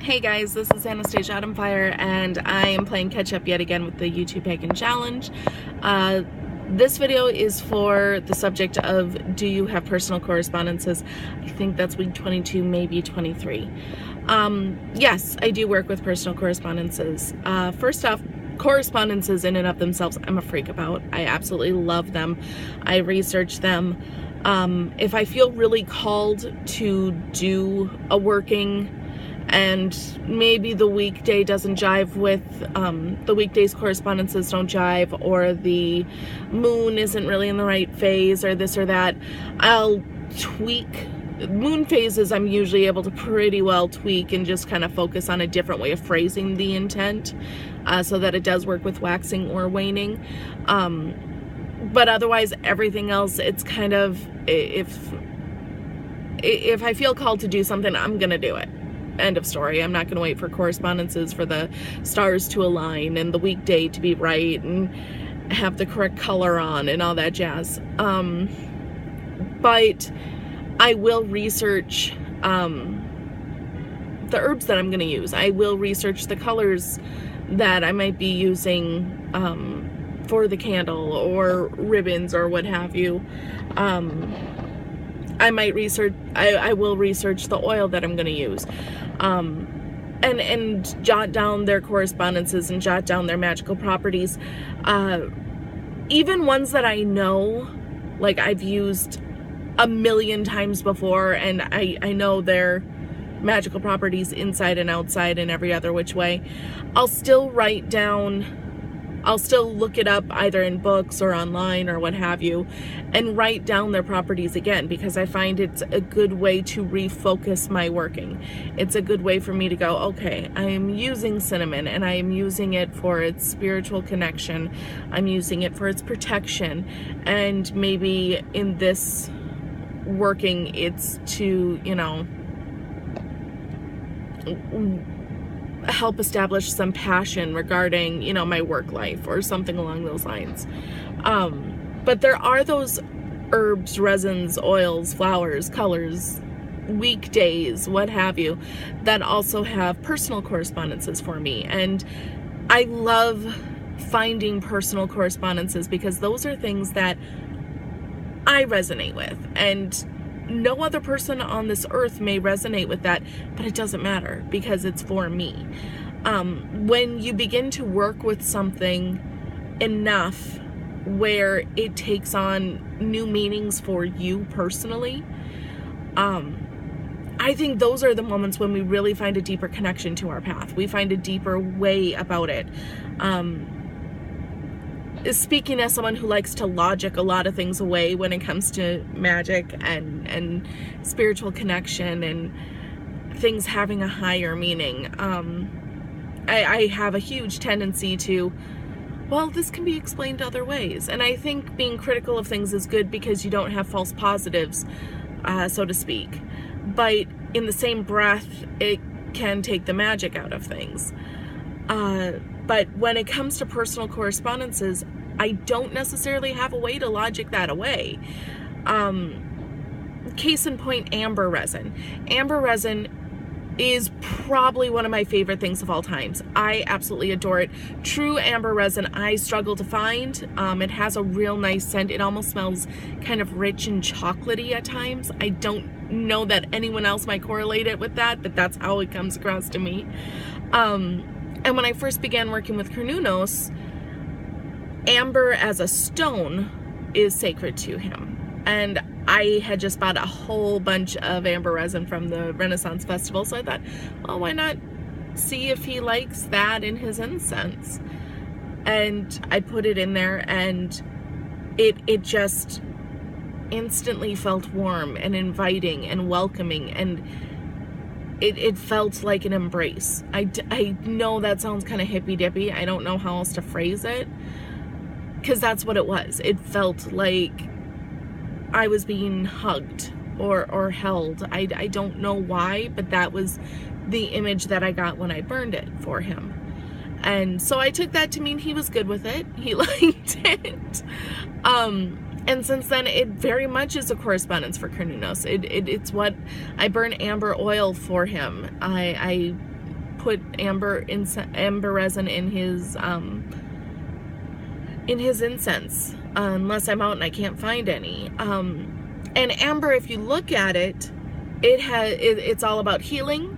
Hey guys, this is Anastasia Autumnfire, and I am playing catch up yet again with the YTpaganchallenge. This video is for the subject of, do you have personal correspondences? I think that's week 22, maybe 23. Yes, I do work with personal correspondences. First off, correspondences in and of themselves, I'm a freak about. I absolutely love them. I research them. If I feel really called to do a working and maybe the weekday doesn't jive with, the weekday's correspondences don't jive, or the moon isn't really in the right phase, or this or that, I'll tweak. Moon phases I'm usually able to pretty well tweak and just kind of focus on a different way of phrasing the intent, so that it does work with waxing or waning. But otherwise, everything else, it's kind of, if I feel called to do something, I'm gonna do it. End of story. I'm not going to wait for correspondences for the stars to align and the weekday to be right and have the correct color on and all that jazz. But I will research the herbs that I'm going to use. I will research the colors that I might be using for the candle or ribbons or what have you. I will research the oil that I'm going to use, and jot down their correspondences and jot down their magical properties. Even ones that I know, like I've used a million times before, and I know their magical properties inside and outside and every other which way, I'll still look it up either in books or online or what have you, and write down their properties again, because I find it's a good way to refocus my working. It's a good way for me to go, okay, I am using cinnamon and I am using it for its spiritual connection. I'm using it for its protection. And maybe in this working, it's to, help establish some passion regarding, my work life or something along those lines. But there are those herbs, resins, oils, flowers, colors, weekdays, what have you, that also have personal correspondences for me. And I love finding personal correspondences because those are things that I resonate with, and no other person on this earth may resonate with that, but it doesn't matter because it's for me. When you begin to work with something enough where it takes on new meanings for you personally, I think those are the moments when we really find a deeper connection to our path. We find a deeper way about it. Speaking as someone who likes to logic a lot of things away when it comes to magic and spiritual connection and things having a higher meaning, I have a huge tendency to, well, this can be explained other ways. And I think being critical of things is good because you don't have false positives, so to speak. But in the same breath, it can take the magic out of things. But when it comes to personal correspondences, I don't necessarily have a way to logic that away. Case in point, amber resin. Amber resin is probably one of my favorite things of all times. I absolutely adore it. True amber resin, I struggle to find. It has a real nice scent. It almost smells kind of rich and chocolatey at times. I don't know that anyone else might correlate it with that, but that's how it comes across to me. And when I first began working with Cornunos, amber as a stone is sacred to him. And I had just bought a whole bunch of amber resin from the Renaissance Festival, so I thought, well, why not see if he likes that in his incense? And I put it in there, and it just instantly felt warm and inviting and welcoming, and it felt like an embrace. I know that sounds kind of hippy-dippy. I don't know how else to phrase it, because that's what it was. It felt like I was being hugged or held. I don't know why, but that was the image that I got when I burned it for him. And so I took that to mean he was good with it. He liked it. And since then, it very much is a correspondence for Cornunos. It's what I burn amber oil for him. I put amber resin in his incense, unless I'm out and I can't find any. And amber, if you look at it, it's all about healing,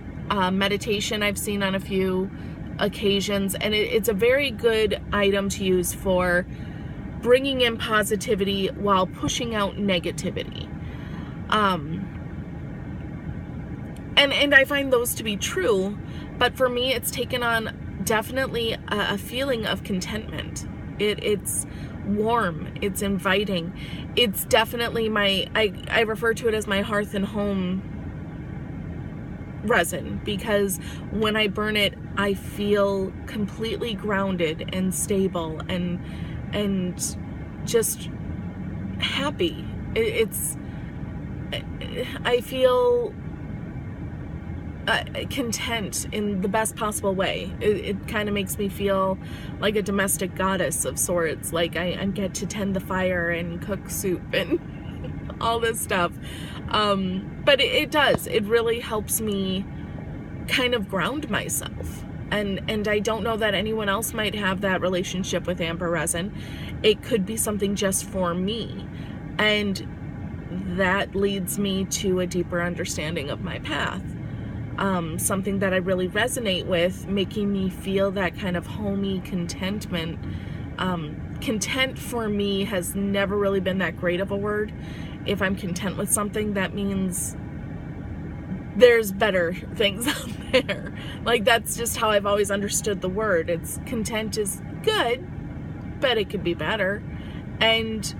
meditation. I've seen on a few occasions, and it's a very good item to use for bringing in positivity while pushing out negativity. And I find those to be true, but for me, it's taken on definitely a feeling of contentment. It's warm, it's inviting. It's definitely I refer to it as my hearth and home resin, because when I burn it, I feel completely grounded and stable and just happy. I feel content in the best possible way. It kind of makes me feel like a domestic goddess of sorts, like I get to tend the fire and cook soup and all this stuff. But it does. It really helps me kind of ground myself. And I don't know that anyone else might have that relationship with amber resin. It could be something just for me. And that leads me to a deeper understanding of my path. Something that I really resonate with, making me feel that kind of homey contentment. Content for me has never really been that great of a word. If I'm content with something, that means there's better things out there. Like, that's just how I've always understood the word. Content is good, but it could be better. And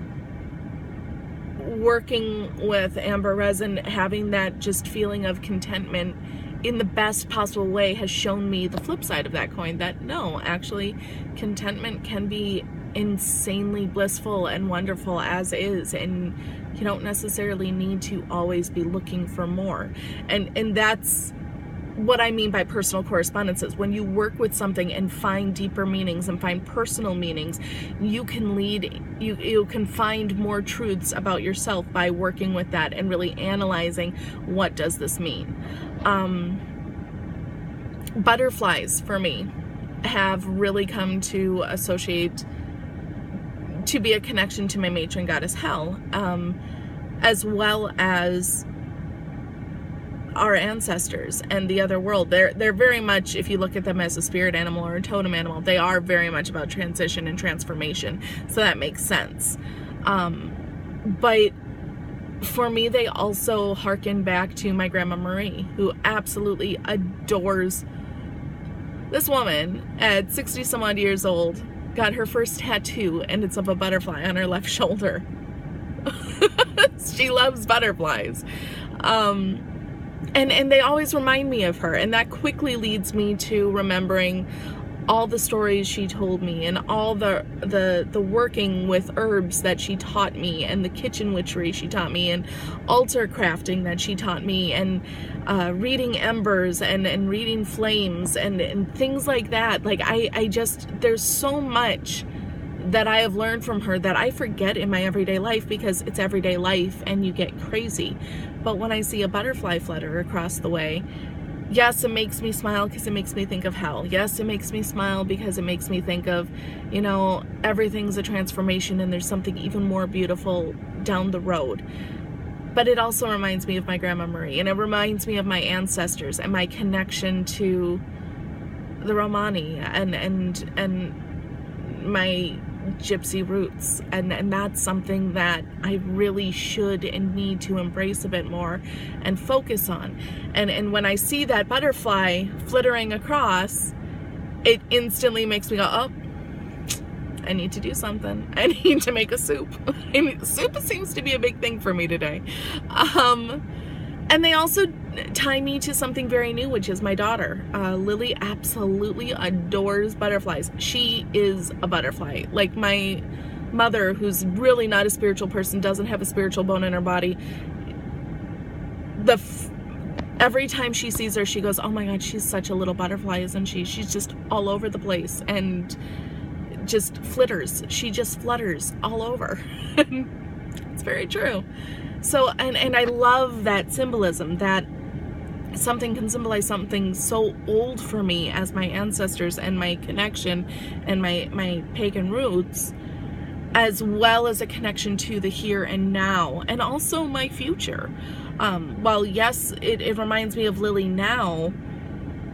working with amber resin, having that just feeling of contentment in the best possible way has shown me the flip side of that coin, that no, actually, contentment can be insanely blissful and wonderful as is, and you don't necessarily need to always be looking for more. And that's what I mean by personal correspondences. When you work with something and find deeper meanings and find personal meanings, you can find more truths about yourself by working with that and really analyzing, what does this mean? Butterflies for me have really come to associate to be a connection to my matron goddess Hel, as well as our ancestors and the other world. They're very much, if you look at them as a spirit animal or a totem animal, they are very much about transition and transformation, so that makes sense. But for me, they also harken back to my grandma Marie, who absolutely adores this woman. At 60 some odd years old, got her first tattoo, and it's of a butterfly on her left shoulder. She loves butterflies. And they always remind me of her, and that quickly leads me to remembering all the stories she told me, and all the working with herbs that she taught me, and the kitchen witchery she taught me, and altar crafting that she taught me, and reading embers and reading flames and things like that. Like, I just, there's so much that I have learned from her that I forget in my everyday life, because it's everyday life and you get crazy. But when I see a butterfly flutter across the way, yes, it makes me smile because it makes me think of Hel. Yes, it makes me smile because it makes me think of, you know, everything's a transformation and there's something even more beautiful down the road. But it also reminds me of my grandma Marie, and it reminds me of my ancestors and my connection to the Romani and my gypsy roots, and that's something that I really should and need to embrace a bit more and focus on. And when I see that butterfly flittering across, it instantly makes me go, oh, I need to do something. I need to make a soup. I mean, soup seems to be a big thing for me today. And they also tie me to something very new, which is my daughter. Lily absolutely adores butterflies. She is a butterfly. Like, my mother, who's really not a spiritual person, doesn't have a spiritual bone in her body. Every time she sees her, she goes, oh my God, she's such a little butterfly, isn't she? She's just all over the place and just flitters. She just flutters all over. It's very true. So, and I love that symbolism, that something can symbolize something so old for me as my ancestors and my connection and my pagan roots, as well as a connection to the here and now, and also my future. While yes, it reminds me of Lily now,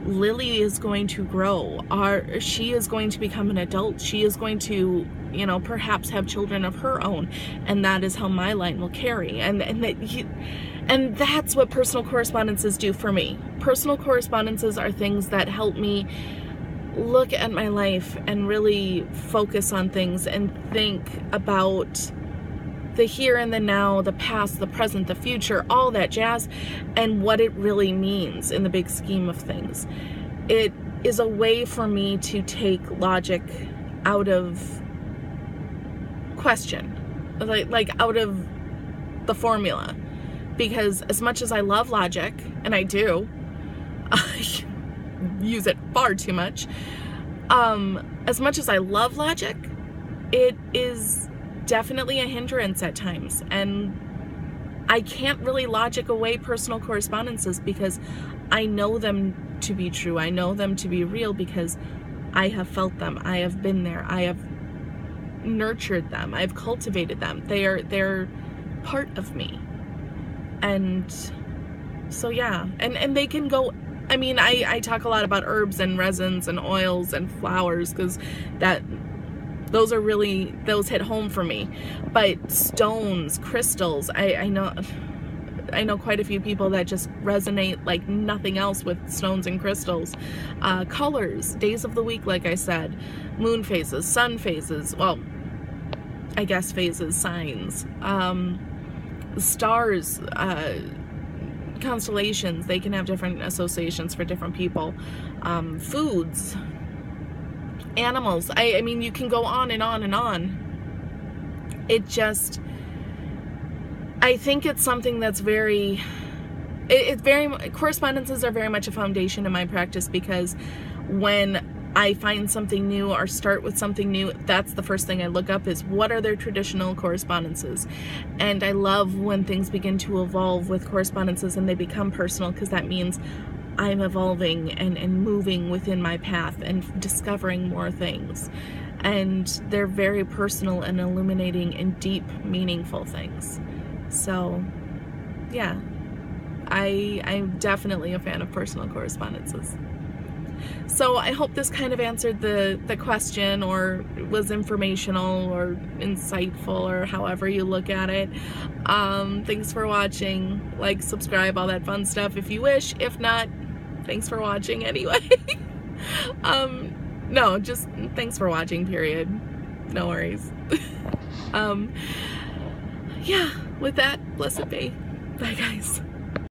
Lily is going to grow. She is going to become an adult. She is going to, you know, perhaps have children of her own, and that is how my line will carry. And that's what personal correspondences do for me. Personal correspondences are things that help me look at my life and really focus on things and think about the here and the now, the past, the present, the future, all that jazz, and what it really means in the big scheme of things. It is a way for me to take logic out of question, like out of the formula. Because as much as I love logic, and I do, I use it far too much, as much as I love logic, it is definitely a hindrance at times, and I can't really logic away personal correspondences because I know them to be true. I know them to be real because I have felt them. I have been there. I have nurtured them. I've cultivated them. They're part of me. And so yeah, and they can go, I mean, I talk a lot about herbs and resins and oils and flowers because those hit home for me. But stones, crystals, I know quite a few people that just resonate like nothing else with stones and crystals. Colors, days of the week, like I said, moon phases, sun phases, well, I guess phases, signs, stars, constellations, they can have different associations for different people. Foods, animals, I mean, you can go on and on and on. It just, I think it's something that's correspondences are very much a foundation in my practice, because when I find something new or start with something new, that's the first thing I look up is what are their traditional correspondences. And I love when things begin to evolve with correspondences and they become personal, because that means I'm evolving and moving within my path and discovering more things. And they're very personal and illuminating and deep, meaningful things. So yeah, I'm definitely a fan of personal correspondences. So I hope this kind of answered the question, or was informational or insightful, or however you look at it. Thanks for watching. Like, subscribe, all that fun stuff if you wish. If not, thanks for watching anyway. No, just thanks for watching, period. No worries. Yeah, with that, blessed be. Bye, guys.